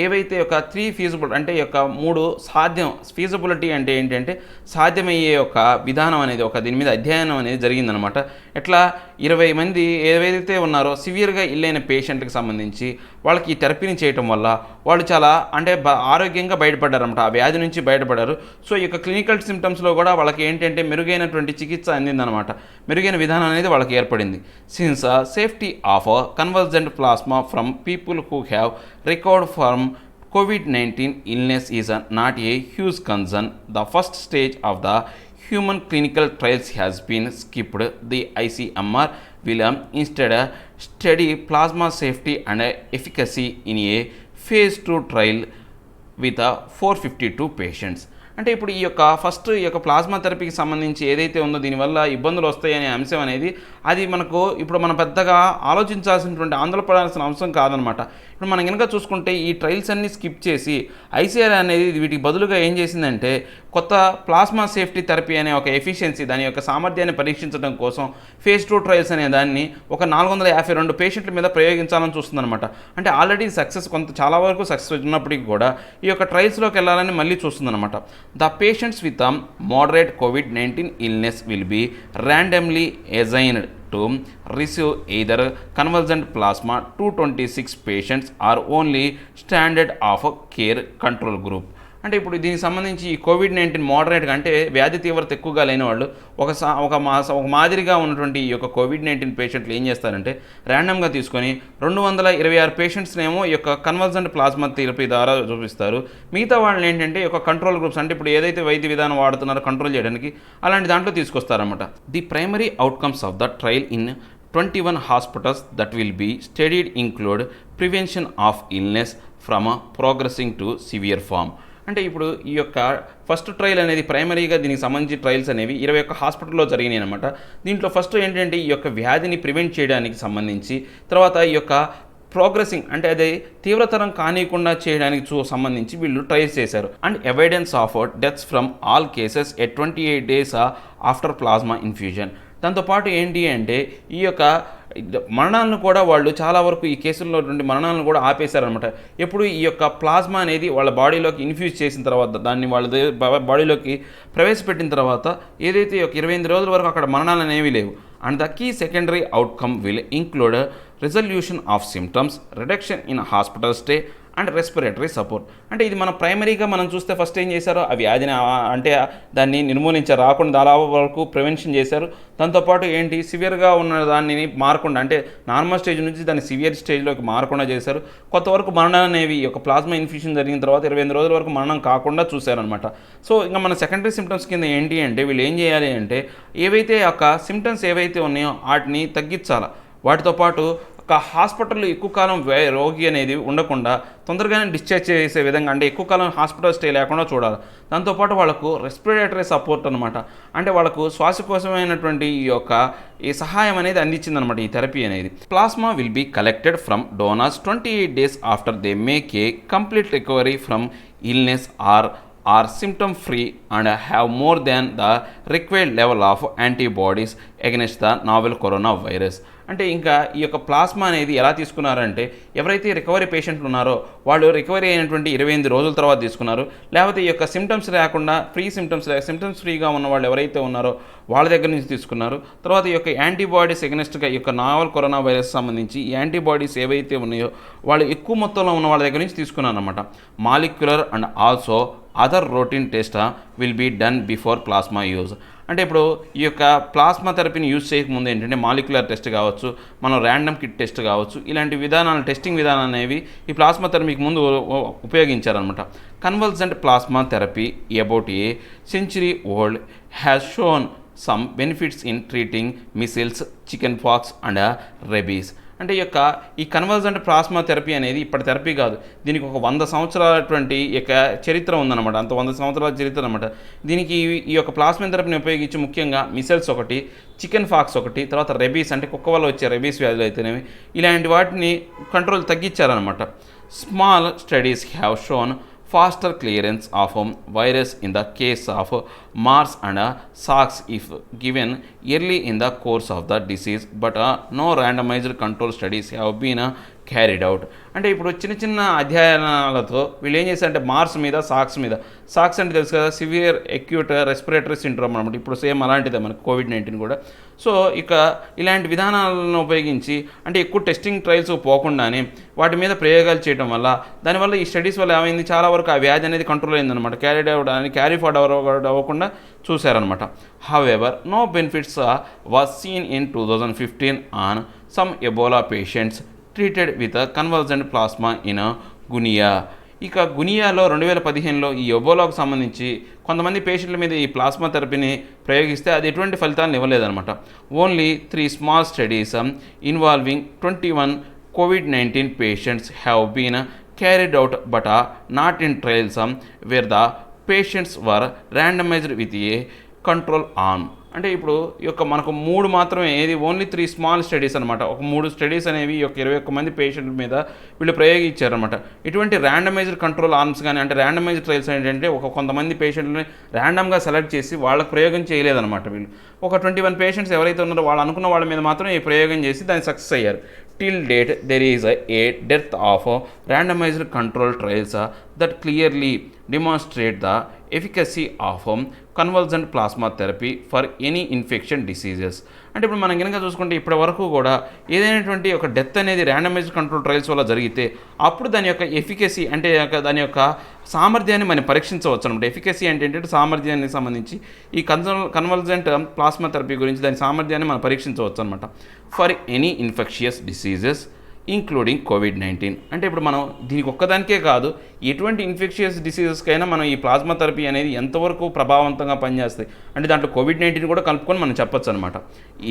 ఏవైతే ఒక 3 feasible అంటే యొక్క 3 సాధ్యం, ఫీజిబిలిటీ అంటే ఏంటంటే సాధ్యమయ్యే ఒక విధానం అనేది ఒక దీని మీద అధ్యయనం అనేది జరిగిందనమాట. ఎట్లా 20 మంది ఏవైతే ఉన్నారో సివియర్గా ఇల్లైన పేషెంట్కి సంబంధించి వాళ్ళకి ఈ థెరపీని చేయటం వల్ల వాళ్ళు చాలా అంటే ఆరోగ్యంగా బయటపడ్డారన్నమాట, ఆ వ్యాధి నుంచి బయటపడ్డారు. సో ఈ యొక్క క్లినికల్ సిమ్టమ్స్లో కూడా వాళ్ళకి ఏంటంటే మెరుగైనటువంటి చికిత్స అందిందనమాట, మెరుగైన విధానం అనేది వాళ్ళకి ఏర్పడింది. Since safety of convergent plasma from people who have recovered from COVID-19 illness is not a huge concern. The first stage of the human clinical trials has been skipped. The ICMR will instead study plasma safety and efficacy in a phase 2 trial with 452 patients. అంటే ఇప్పుడు ఈ యొక్క first ఈ యొక్క plasma థెరపీకి సంబంధించి ఏదైతే ఉందో దీనివల్ల ఇబ్బందులు వస్తాయనే అంశం అనేది అది మనకు ఇప్పుడు మనం పెద్దగా ఆలోచించాల్సినటువంటి ఆందోళన పడాల్సిన అంశం కాదనమాట. ఇప్పుడు మనం కనుక చూసుకుంటే ఈ ట్రయల్స్ అన్ని స్కిప్ చేసి ICMR అనేది వీటికి బదులుగా ఏం చేసిందంటే కొత్త ప్లాస్మా సేఫ్టీ థెరపీ అనే ఒక ఎఫిషియన్సీ దాని యొక్క సామర్థ్యాన్ని పరీక్షించడం కోసం ఫేజ్ 2 ట్రయల్స్ అనే దాన్ని ఒక 452 పేషెంట్ల మీద ప్రయోగించాలని చూస్తుందన్నమాట. అంటే ఆల్రెడీ సక్సెస్ చాలా వరకు సక్సెస్ ఉన్నప్పటికీ కూడా ఈ యొక్క ట్రయల్స్లోకి వెళ్ళాలని మళ్ళీ చూస్తుందన్నమాట. The patients with a moderate COVID-19 illness will be randomly assigned to receive either convalescent plasma. 226 patients are only standard of care control group. అంటే ఇప్పుడు దీనికి సంబంధించి ఈ COVID-19 మోడరేట్గా అంటే వ్యాధి తీవ్రత ఎక్కువగా లేని వాళ్ళు ఒక మాదిరిగా ఉన్నటువంటి ఈ యొక్క COVID-19 పేషెంట్లు ఏం చేస్తారంటే ర్యాండమ్గా తీసుకొని 226 పేషెంట్స్నేమో ఈ యొక్క కన్వర్జెంట్ ప్లాస్మా థెరపీ ద్వారా చూపిస్తారు. మిగతా వాళ్ళని ఏంటంటే ఈ యొక్క కంట్రోల్ గ్రూప్స్ అంటే ఇప్పుడు ఏదైతే వైద్య విధానం వాడుతున్నారో కంట్రోల్ చేయడానికి అలాంటి దాంట్లో తీసుకొస్తారన్నమాట. The primary outcomes of the trial in 21 hospitals that will be studied include prevention of illness from progressing to severe form. అంటే ఇప్పుడు ఈ యొక్క ఫస్ట్ ట్రయల్ అనేది ప్రైమరీగా దీనికి సంబంధించి ట్రయల్స్ అనేవి 21 హాస్పిటల్లో జరిగినాయి అనమాట. దీంట్లో ఫస్ట్ ఏంటంటే ఈ యొక్క వ్యాధిని ప్రివెంట్ చేయడానికి సంబంధించి, తర్వాత ఈ యొక్క ప్రోగ్రెసింగ్ అంటే అది తీవ్రతరం కానికుండా చేయడానికి సంబంధించి వీళ్ళు ట్రయల్స్ చేశారు. And evidence of deaths from all cases at 28 days after plasma infusion. దాంతోపాటు ఏంటి అంటే ఈ యొక్క మరణాలను కూడా వాళ్ళు చాలా వరకు ఈ కేసుల్లో నుండి మరణాలను కూడా ఆపేశారనమాట. ఎప్పుడు ఈ యొక్క ప్లాస్మా అనేది వాళ్ళ బాడీలోకి ఇన్ఫ్యూజ్ చేసిన తర్వాత, దాన్ని వాళ్ళ బాడీలోకి ప్రవేశపెట్టిన తర్వాత ఏదైతే ఒక 28 రోజుల వరకు అక్కడ మరణాలు అనేవి లేవు. And the key secondary outcome will include resolution of symptoms, reduction in hospital stay and respiratory support. అంటే ఇది మనం ప్రైమరీగా మనం చూస్తే ఫస్ట్ ఏం చేశారో ఆ వ్యాధిని అంటే దాన్ని నిర్మూలించారు, రాకుండా దాదాపు వరకు ప్రివెన్షన్ చేశారు. దాంతోపాటు ఏంటి సివియర్గా ఉన్న దాన్ని మారకుండా అంటే నార్మల్ స్టేజ్ నుంచి దాన్ని సివియర్ స్టేజ్లోకి మారకుండా చేశారు. కొంతవరకు మరణాలు అనేవి ఒక ప్లాస్మా ఇన్ఫ్యూషన్ జరిగిన తర్వాత 28 రోజుల వరకు మరణం కాకుండా చూశారనమాట. సో ఇంకా మన సెకండరీ సిమ్టమ్స్ కింద ఏంటి అంటే వీళ్ళు ఏం చేయాలి అంటే ఏవైతే సిమ్టమ్స్ ఏవైతే ఉన్నాయో వాటిని తగ్గించాలి. వాటితో పాటు ఒక హాస్పిటల్లో ఎక్కువ కాలం రోగి అనేది ఉండకుండా తొందరగానే డిశ్చార్జ్ చేసే విధంగా అంటే ఎక్కువ కాలం హాస్పిటల్ స్టే లేకుండా చూడాలి. దాంతోపాటు వాళ్ళకు రెస్పిరేటరీ సపోర్ట్ అనమాట, అంటే వాళ్ళకు శ్వాసకోశమైనటువంటి ఈ సహాయం అనేది అందించిందనమాట ఈ థెరపీ అనేది. Plasma will be collected from donors 28 days after they make a complete recovery from illness are symptom free and have more than the required level of antibodies against the novel coronavirus. అంటే ఇంకా ఈ plasma అనేది ఎలా తీసుకున్నారంటే ఎవరైతే recovery పేషెంట్లు ఉన్నారో వాళ్ళు రికవరీ అయినటువంటి 28 రోజుల తర్వాత తీసుకున్నారు, లేకపోతే ఈ సిమ్టమ్స్ లేకుండా సిమ్టమ్స్ ఫ్రీగా ఉన్న వాళ్ళు ఎవరైతే ఉన్నారో వాళ్ళ దగ్గర నుంచి తీసుకున్నారు. తర్వాత ఈ యాంటీబాడీస్ ఎగనెస్ట్గా నావల్ కరోనా వైరస్ సంబంధించి ఈ యాంటీబాడీస్ ఏవైతే ఉన్నాయో వాళ్ళు ఎక్కువ మొత్తంలో ఉన్న వాళ్ళ దగ్గర నుంచి తీసుకున్నారు అనమాట. Molecular and also other routine test will be done before plasma use. అంటే ఇప్పుడు ఈ ప్లాస్మా థెరపీని యూజ్ చేయకముందు ఏంటంటే మాలిక్యులర్ టెస్ట్ కావచ్చు, మనం ర్యాండమ్ కిట్ టెస్ట్ కావచ్చు, ఇలాంటి టెస్టింగ్ విధానాలు అనేవి ఈ ప్లాస్మా థెరపీకి ముందు ఉపయోగించారనమాట. Convalescent plasma therapy about a century old has shown some benefits in treating measles, chickenpox and rabies. అంటే ఈ కన్వర్జెంట్ ప్లాస్మా థెరపీ అనేది ఇప్పటి థెరపీ కాదు, దీనికి 100 సంవత్సరాలటువంటి చరిత్ర ఉందన్నమాట. అంత 100 సంవత్సరాల చరిత్ర అనమాట. దీనికి ఈ ప్లాస్మా థెరపీని ఉపయోగించి ముఖ్యంగా మిసెల్స్ ఒకటి, చికెన్ ఫాక్స్ ఒకటి, తర్వాత రెబీస్ అంటే కుక్క వల్ల వచ్చే రెబీస్ వ్యాధులు అయితేనేవి ఇలాంటి వాటిని కంట్రోల్ తగ్గించారనమాట. Small studies have shown faster clearance of virus in the case of Mars and SARS if given early in the course of the disease, but no randomized control studies have been carried out. అంటే ఇప్పుడు చిన్న అధ్యయనాలతో వీళ్ళు ఏం చేశారంటే Mars మీద socks అంటే తెలుసు కదా, సివియర్ అక్యూట్ రెస్పిరేటరీ సిండ్రోమ్ అనమాట. ఇప్పుడు సేమ్ అలాంటిదే మనకు కోవిడ్-19 కూడా. సో ఇలాంటి విధానాలను ఉపయోగించి అంటే ఎక్కువ టెస్టింగ్ ట్రయల్స్ పోకుండానే వాటి మీద ప్రయోగాలు చేయడం వల్ల దానివల్ల ఈ స్టడీస్ వల్ల ఏమైంది చాలా వరకు ఆ వ్యాధి అనేది కంట్రోల్ అయిందనమాట. క్యారీ ఫార్వర్డ్ అవ్వకుండా చూశారనమాట. However no benefits was seen in 2015 on some Ebola patients treated with convergent plasma in Guinea. గునియాలో 2015లో ఈ ఎబోలాకు సంబంధించి కొంతమంది పేషెంట్ల మీద ఈ ప్లాస్మా థెరపీని ప్రయోగిస్తే అది ఎటువంటి ఫలితాలను ఇవ్వలేదన్నమాట. Only 3 small studies involving 21 COVID-19 patients have been carried out but not in trials where the patients were randomised with a control arm. అంటే ఇప్పుడు మనకు 3 మాత్రమే, ఏది ఓన్లీ 3 స్మాల్ స్టడీస్ అనమాట. 3 స్టడీస్ అనేవి 21 మంది పేషెంట్ల మీద వీళ్ళు ప్రయోగించారనమాట. ఇటువంటి ర్యాండమైజ్డ్ కంట్రోల్ ఆర్మ్స్ కానీ అంటే ర్యాండమైజ్డ్ ట్రయల్స్ ఏంటంటే కొంతమంది పేషెంట్లని ర్యాండమ్గా సెలెక్ట్ చేసి వాళ్ళకి ప్రయోగం చేయలేదన్నమాట. వీళ్ళు 21 పేషెంట్స్ ఎవరైతే ఉన్నారో వాళ్ళు అనుకున్న వాళ్ళ మీద మాత్రం ఈ ప్రయోగం చేసి దాన్ని సక్సెస్ అయ్యారు. Till date, there is a dearth of randomized control trials that clearly demonstrate the efficacy of convalescent plasma therapy for any infection diseases. అంటే ఇప్పుడు మనం కనుక చూసుకుంటే ఇప్పటి వరకు కూడా ఏదైనటువంటి డెత్ అనేది ర్యాండమైజ్డ్ కంట్రోల్ ట్రయల్స్ వల్ల జరిగితే అప్పుడు దాని ఎఫికసీ అంటే దాని సామర్థ్యాన్ని మనం పరీక్షించవచ్చు అనమాట. ఎఫికసీ అంటే ఏంటంటే సామర్థ్యానికి సంబంధించి ఈ కన్వల్జెంట్ ప్లాస్మా థెరపీ గురించి దాని సామర్థ్యాన్ని మనం పరీక్షించవచ్చు అనమాట. For any infectious diseases including COVID-19. అంటే ఇప్పుడు మనం దీనికి ఒక్కదానికే కాదు, ఎటువంటి ఇన్ఫెక్షియస్ డిసీజెస్కైనా మనం ఈ ప్లాస్మా థెరపీ అనేది ఎంతవరకు ప్రభావవంతంగా పనిచేస్తాయి అంటే దాంట్లో కోవిడ్-19 కూడా కలుపుకొని మనం చెప్పొచ్చు అనమాట.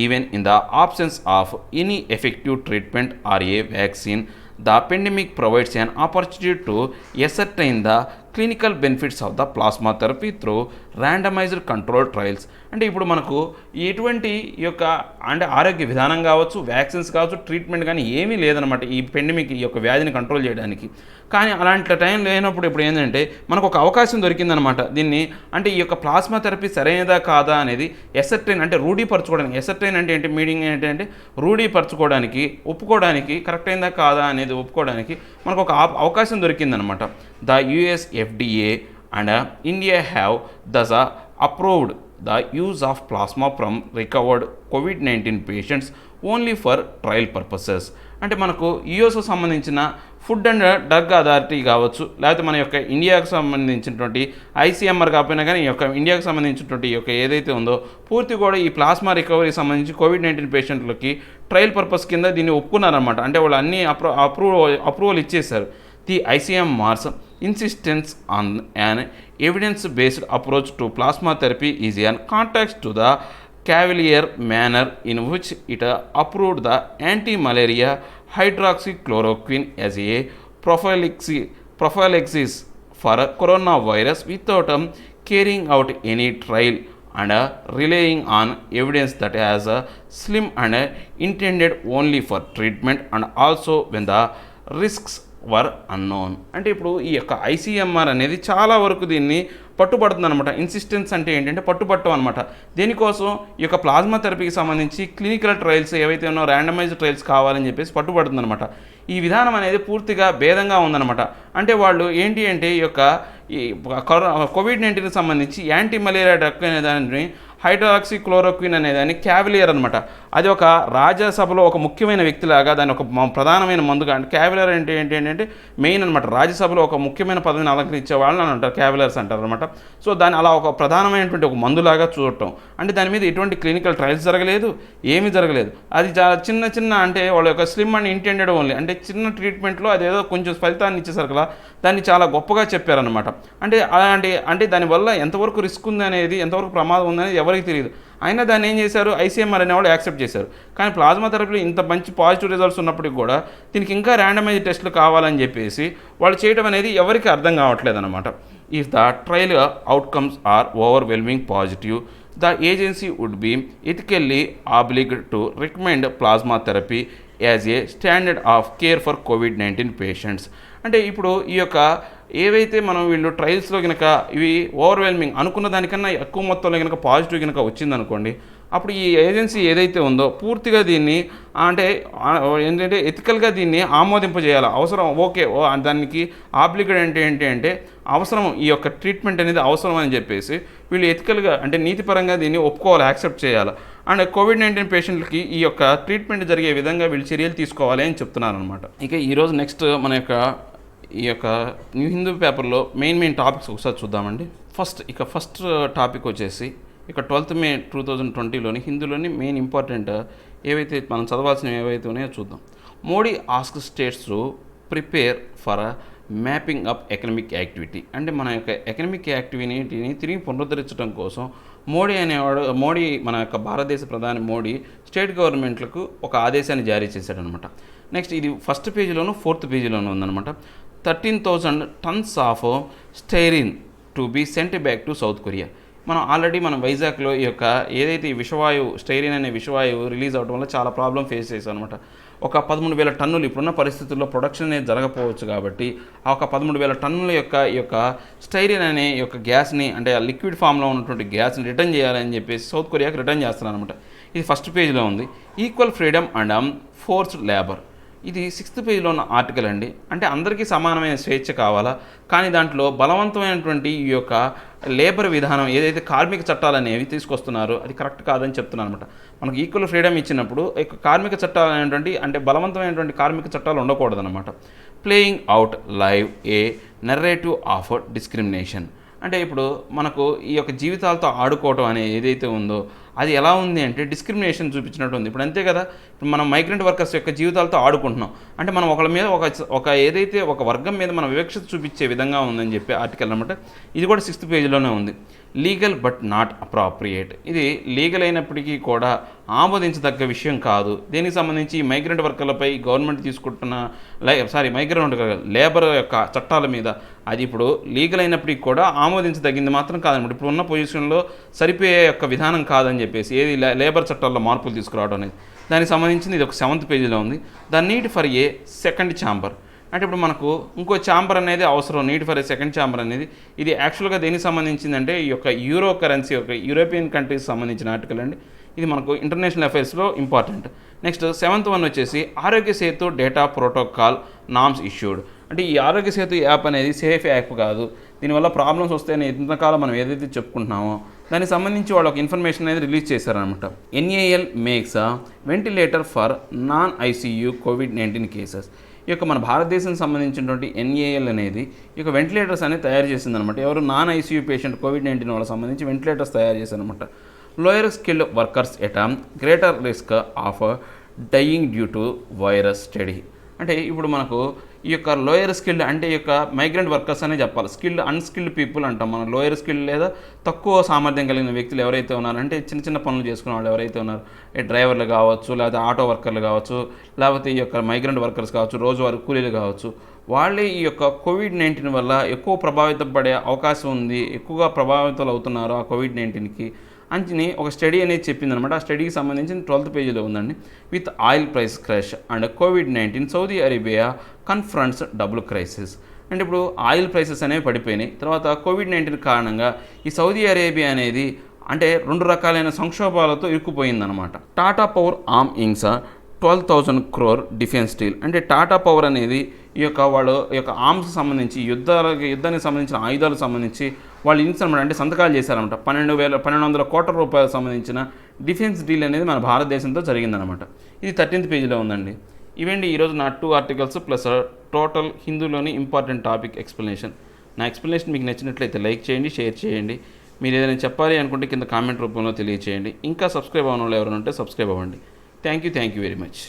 Even in the absence of any effective treatment are A vaccine, the pandemic provides an opportunity to ascertain the clinical benefits of the plasma therapy through randomized controlled trials. అంటే ఇప్పుడు మనకు ఎటువంటి అంటే ఆరోగ్య విధానం కావచ్చు, వ్యాక్సిన్స్ కావచ్చు, ట్రీట్మెంట్ కానీ ఏమీ లేదనమాట ఈ పెండమిక్ వ్యాధిని కంట్రోల్ చేయడానికి. కానీ అలాంటి టైం లేనప్పుడు ఇప్పుడు ఏంటంటే మనకు ఒక అవకాశం దొరికిందనమాట. దీన్ని అంటే ఈ ప్లాస్మా థెరపీ సరైనదా కాదా అనేది ఎసర్టైన్ అంటే రూఢీపరచుకోవడానికి. ఎసర్టైన్ అంటే ఏంటి, మీనింగ్ ఏంటంటే రూఢీపరచుకోవడానికి, ఒప్పుకోవడానికి, కరెక్ట్ అయిందా కాదా అనేది ఒప్పుకోవడానికి మనకు ఒక అవకాశం దొరికిందనమాట. The US FDA and India have thus approved the use of plasma from recovered COVID-19 patients only for trial purposes. అంటే మనకు యుఎస్కు సంబంధించిన ఫుడ్ అండ్ డ్రగ్ అథారిటీ కావచ్చు, లేకపోతే మన యొక్క ఇండియాకు సంబంధించినటువంటి ఐసీఎంఆర్ కాకపోయినా కానీ ఈ యొక్క ఇండియాకు సంబంధించినటువంటి ఈ యొక్క ఏదైతే ఉందో పూర్తి కూడా ఈ ప్లాస్మా రికవరీకి సంబంధించి కోవిడ్-19 పేషెంట్లకి ట్రయల్ పర్పస్ కింద దీన్ని ఒప్పుకున్నారన్నమాట. అంటే వాళ్ళు అన్ని అప్రూవల్ ఇచ్చేశారు. The ICMR's insistence on an evidence-based approach to plasma therapy is in context to the cavalier manner in which it approved the anti-malaria hydroxychloroquine as a prophylaxis for coronavirus without carrying out any trial and relying on evidence that has slim and intended only for treatment and also when the risks were unknown. అంటే ఇప్పుడు ఈ యొక్క ICMR అనేది చాలా వరకు దీన్ని పట్టుబడుతుంది అనమాట. Insistence అంటే ఏంటంటే పట్టుబట్టం అనమాట. దేనికోసం ఈ యొక్క ప్లాస్మా థెరపీకి సంబంధించి క్లినికల్ ట్రయల్స్ ఏవైతే ఉన్నో ర్యాండమైజ్డ్ ట్రయల్స్ కావాలని చెప్పేసి పట్టుబడుతుంది అనమాట. ఈ విధానం అనేది పూర్తిగా భేదంగా ఉందన్నమాట. అంటే వాళ్ళు ఏంటి అంటే ఈ యొక్క కోవిడ్-19కి సంబంధించి యాంటీ మలేరియా డ్రగ్ అనే దాన్ని హైడ్రాక్సిక్లోరోక్విన్ అనేదాన్ని క్యావిలియర్ అనమాట. అది ఒక రాజ్యసభలో ఒక ముఖ్యమైన వ్యక్తిలాగా దాని ఒక ప్రధానమైన మందుగా, అంటే క్యావిలియర్ అంటే ఏంటంటే మెయిన్ అనమాట. రాజ్యసభలో ఒక ముఖ్యమైన పదవిని అలంకరించే వాళ్ళని అంటారు, క్యావిలియర్స్ అంటారు అనమాట. సో దాన్ని అలా ఒక ప్రధానమైనటువంటి ఒక మందులాగా చూడటం, అంటే దాని మీద ఎటువంటి క్లినికల్ ట్రయల్స్ జరగలేదు, ఏమీ జరగలేదు. అది చాలా చిన్న అంటే వాళ్ళ యొక్క స్లిమ్ అండ్ ఇంటెండెడ్ ఓన్లీ, అంటే చిన్న ట్రీట్మెంట్లో అదేదో కొంచెం ఫలితాన్ని ఇచ్చేసరికి దాన్ని చాలా గొప్పగా చెప్పారనమాట. అంటే దానివల్ల ఎంతవరకు రిస్క్ ఉంది అనేది, ఎంతవరకు ప్రమాదం ఉందనేది ఎవరికి తెలియదు. అయినా దాన్ని ఏం చేశారు, ICMR అనేవాళ్ళు యాక్సెప్ట్ చేశారు. కానీ ప్లాస్మా థెరపీలో ఇంత మంచి పాజిటివ్ రిజల్ట్స్ ఉన్నప్పటికీ కూడా దీనికి ఇంకా ర్యాండమైజ్ టెస్టులు కావాలని చెప్పేసి వాళ్ళు చేయడం అనేది ఎవరికి అర్థం కావట్లేదు అనమాట. If the trial outcomes are overwhelming positive, the agency would be ethically obliged to recommend plasma therapy as a standard of care for COVID patients. అంటే ఇప్పుడు ఈ యొక్క ఏవైతే మనం వీళ్ళు ట్రయల్స్లో కనుక ఇవి ఓవర్వెల్మింగ్ అనుకున్న దానికన్నా ఎక్కువ మొత్తంలో కనుక పాజిటివ్ కనుక వచ్చిందనుకోండి, అప్పుడు ఈ ఏజెన్సీ ఏదైతే ఉందో పూర్తిగా దీన్ని అంటే ఏంటంటే ఎథికల్గా దీన్ని ఆమోదింపజేయాలి. అవసరం ఓకే, దానికి ఆబ్లిగేట్ అంటే అవసరం, ఈ యొక్క ట్రీట్మెంట్ అనేది అవసరం అని చెప్పేసి వీళ్ళు ఎథికల్గా అంటే నీతిపరంగా దీన్ని ఒప్పుకోవాలి, యాక్సెప్ట్ చేయాలి. అండ్ కోవిడ్-19 పేషెంట్లకి ఈ యొక్క ట్రీట్మెంట్ జరిగే విధంగా వీళ్ళు చర్యలు తీసుకోవాలి అని చెప్తున్నారు అనమాట. ఇక ఈరోజు నెక్స్ట్ మన యొక్క ఈ యొక్క న్యూ హిందూ పేపర్లో మెయిన్ టాపిక్స్ ఒకసారి చూద్దామండి. ఫస్ట్ టాపిక్ వచ్చేసి ఇక 12th May 2020లోని హిందూలోని మెయిన్ ఇంపార్టెంట్ ఏవైతే మనం చదవాల్సినవి ఏవైతే ఉన్నాయో చూద్దాం. Modi ask states to prepare for mapping up economic activity. అంటే మన యొక్క ఎకనమిక్ యాక్టివిటీని తిరిగి పునరుద్ధరించడం కోసం మోడీ మన యొక్క భారతదేశ ప్రధాని మోడీ స్టేట్ గవర్నమెంట్లకు ఒక ఆదేశాన్ని జారీ చేశాడనమాట. నెక్స్ట్ ఇది ఫస్ట్ పేజీలోను 4th పేజీలోనూ ఉందన్నమాట. 13,000 tons of styrene to be sent back to South Korea. మనం వైజాగ్లో ఈ యొక్క ఏదైతే ఈ విషవాయువు స్టైరిన్ అనే విషవాయువు రిలీజ్ అవడం వల్ల చాలా ప్రాబ్లం ఫేస్ చేశాం అనమాట. ఒక 13,000 టన్నులు ఇప్పుడున్న పరిస్థితుల్లో ప్రొడక్షన్ అనేది జరగకపోవచ్చు కాబట్టి ఆ ఒక 13,000 టన్నుల ఈ యొక్క స్టైరిన్ అనే ఈ యొక్క గ్యాస్ని, అంటే లిక్విడ్ ఫామ్లో ఉన్నటువంటి గ్యాస్ని రిటర్న్ చేయాలని చెప్పేసి సౌత్ కొరియాకి రిటర్న్ చేస్తున్నారు అనమాట. ఇది ఫస్ట్ పేజీలో ఉంది. Equal freedom and forced labour, ఇది 6th పేజీలో ఉన్న ఆర్టికల్ అండి. అంటే అందరికీ సమానమైన స్వేచ్ఛ కావాలా, కానీ దాంట్లో బలవంతమైనటువంటి ఈ యొక్క లేబర్ విధానం ఏదైతే కార్మిక చట్టాలు అనేవి తీసుకొస్తున్నారో అది కరెక్ట్ కాదని చెప్తున్నాను అనమాట. మనకు ఈక్వల్ ఫ్రీడమ్ ఇచ్చినప్పుడు కార్మిక చట్టాలు అనేటువంటి అంటే బలవంతమైనటువంటి కార్మిక చట్టాలు ఉండకూడదన్నమాట. Playing out live a narrative of discrimination, అంటే ఇప్పుడు మనకు ఈ యొక్క జీవితాలతో ఆడుకోవటం అనేది ఏదైతే ఉందో అది ఎలా ఉంది అంటే డిస్క్రిమినేషన్ చూపించినట్టు ఉంది. ఇప్పుడు అంతే కదా, ఇప్పుడు మనం మైగ్రెంట్ వర్కర్స్ యొక్క జీవితాలతో ఆడుకుంటున్నాం అంటే మనం ఒకళ్ళ మీద ఒక ఏదైతే ఒక వర్గం మీద మనం వివక్షత చూపించే విధంగా ఉందని చెప్పి ఆర్టికల్ అనమాట. ఇది కూడా 6th పేజీలోనే ఉంది. లీగల్ బట్ నాట్ అప్రాప్రియేట్, ఇది లీగల్ అయినప్పటికీ కూడా ఆమోదించదగ్గ విషయం కాదు. దీనికి సంబంధించి మైగ్రెంట్ వర్కర్లపై గవర్నమెంట్ తీసుకుంటున్న మైగ్రెంట్ లేబర్ యొక్క చట్టాల మీద అది ఇప్పుడు లీగల్ అయినప్పటికీ కూడా ఆమోదించదగింది మాత్రం కాదనమాట. ఇప్పుడు ఉన్న పొజిషన్లో సరిపోయే యొక్క విధానం కాదని చెప్పేసి ఏది లేబర్ చట్టాల్లో మార్పులు తీసుకురావడం అనేది దానికి సంబంధించింది ఇది ఒక 7th పేజీలో ఉంది. The need for a second chamber, అంటే ఇప్పుడు మనకు ఇంకో ఛాంబర్ అనేది అవసరం, need for a second chamber అనేది. ఇది యాక్చువల్గా దేనికి సంబంధించిందంటే ఈ యొక్క యూరో కరెన్సీ యొక్క యూరోపియన్ కంట్రీస్ సంబంధించిన ఆర్టికల్ అండి. ఇది మనకు ఇంటర్నేషనల్ అఫైర్స్లో ఇంపార్టెంట్. నెక్స్ట్ 7th వన్ వచ్చేసి Aarogya Setu data protocol norms issued, అంటే ఈ ఆరోగ్య సేతు యాప్ అనేది సేఫ్ యాప్ కాదు, దీనివల్ల ప్రాబ్లమ్స్ వస్తాయని ఇంతకాలం మనం ఏదైతే చెప్పుకుంటున్నామో దానికి సంబంధించి వాళ్ళు ఒక ఇన్ఫర్మేషన్ అనేది రిలీజ్ చేశారనమాట. NAL makes ventilator for non ICU COVID-19 cases. ఈ యొక్క మన భారతదేశం సంబంధించినటువంటి ఎన్ఏఎల్ అనేది ఈ యొక్క వెంటిలేటర్స్ అనేది తయారు చేసిందనమాట. ఎవరు నాన్ ఐసీయూ పేషెంట్ కోవిడ్-19 వాళ్ళకి సంబంధించి వెంటిలేటర్స్ తయారు చేశారనమాట. Lower skilled workers at greater risk of dying due to virus study. అంటే ఇప్పుడు మనకు ఈ యొక్క లోయర్ స్కిల్డ్ అంటే ఈ యొక్క మైగ్రెంట్ వర్కర్స్ అనే చెప్పాలి. స్కిల్డ్ అన్స్కిల్డ్ పీపుల్ అంటాం మనం. లోయర్ స్కిల్డ్ లేదా తక్కువ సామర్థ్యం కలిగిన వ్యక్తులు ఎవరైతే ఉన్నారో, అంటే చిన్న చిన్న పనులు చేసుకునే వాళ్ళు ఎవరైతే ఉన్నారో, డ్రైవర్లు కావచ్చు, లేకపోతే ఆటో వర్కర్లు కావచ్చు, లేకపోతే ఈ యొక్క మైగ్రెంట్ వర్కర్స్ కావచ్చు, రోజువారీ కూలీలు కావచ్చు, వాళ్ళే ఈ యొక్క కోవిడ్-19 వల్ల ఎక్కువ ప్రభావితం పడే అవకాశం ఉంది, ఎక్కువగా ప్రభావితులు అవుతున్నారు ఆ కోవిడ్-19కి అని ఒక స్టడీ అనేది చెప్పిందనమాట. ఆ స్టడీకి సంబంధించిన 12th పేజీలో ఉందండి. With oil price crash and COVID-19 Saudi Arabia కన్ఫ్రంట్స్ double crisis. అంటే ఇప్పుడు ఆయిల్ ప్రైసెస్ అనేవి పడిపోయినాయి. తర్వాత కోవిడ్-19 కారణంగా ఈ సౌదీ అరేబియా అనేది అంటే 2 రకాలైన సంక్షోభాలతో ఇరుక్కుపోయిందనమాట. Tata power arm inks 12,000 crore defence deal. అంటే టాటా పవర్ అనేది ఈ యొక్క వాళ్ళు ఈ యొక్క ఆర్మ్స్కి సంబంధించి యుద్ధానికి సంబంధించిన ఆయుధాలకు సంబంధించి వాళ్ళు అనమాట, అంటే సంతకాలు చేశారనమాట. 1200 కోట్ల రూపాయలకు సంబంధించిన డిఫెన్స్ డీల్ అనేది మన భారతదేశంతో జరిగిందనమాట. ఇది 13th పేజీలో ఉందండి. ఇవండి ఈరోజు నా 2 ఆర్టికల్స్ ప్లస్ టోటల్ హిందూలోని ఇంపార్టెంట్ టాపిక్ ఎక్స్ప్లెనేషన్. నా ఎక్స్ప్లెనేషన్ మీకు నచ్చినట్లయితే లైక్ చేయండి, షేర్ చేయండి. మీరు ఏదైనా చెప్పాలి అనుకుంటే కింద కామెంట్ రూపంలో తెలియచేయండి. ఇంకా సబ్స్క్రైబ్ అవ్వని వాళ్ళు ఎవరైనా ఉంటే సబ్స్క్రైబ్ అవ్వండి. Thank you very much.